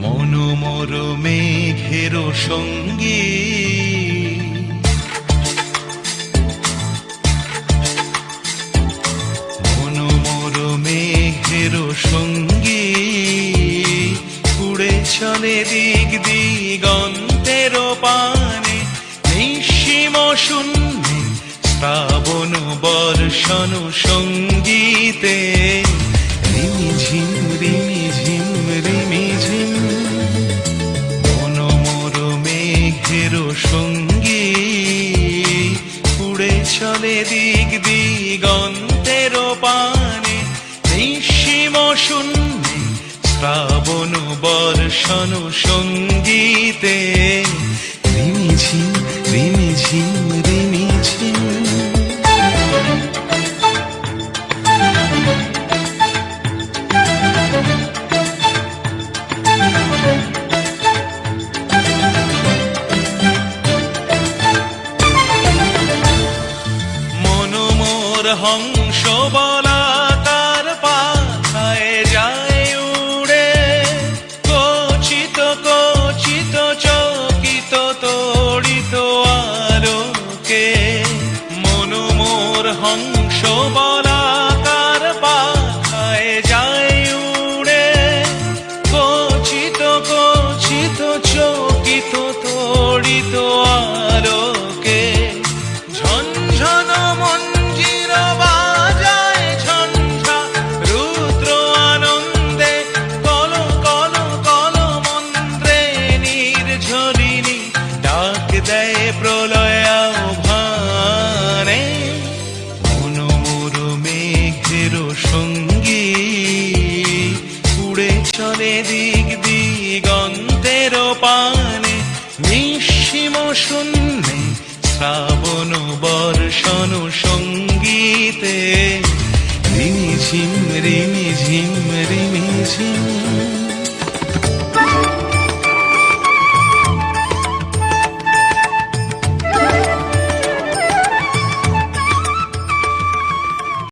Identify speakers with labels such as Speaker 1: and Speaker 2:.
Speaker 1: মনোমর মেঘের সঙ্গী মনোমর মেঘের সঙ্গী উড়ে চলে দিক দিগন্তের পানে নিঃসীম শূন্যে শ্রাবণ বর্ষণ সঙ্গীতে রিমিঝিম রিমিঝিম রিমিঝিম মনোমর মেঘের সঙ্গী উড়ে চলে দিক দিগন্তের পানে নিঃসীম শূন্যে শ্রাবণ বর্ষণ সঙ্গীতে রিমিঝিম রিমিঝিম রিমিঝিম হংস বলাকার পাখায় যায় উড়ে কচিত কচিত চকিত তড়িত আলোকে মনোমোর হংস বলাকার পাখায় যায় উড়ে কচিত কচিত চকিত তড়িত আলোকে ঝনঝন প্রলয় আহ্বানে মনোমর মেঘের সঙ্গী উড়ে চলে দিক দিগন্তের পানে নিঃসীম শূন্যে শ্রাবণ বর্ষণ সঙ্গীতে রিমিঝিম রিমিঝিম রিমিঝিম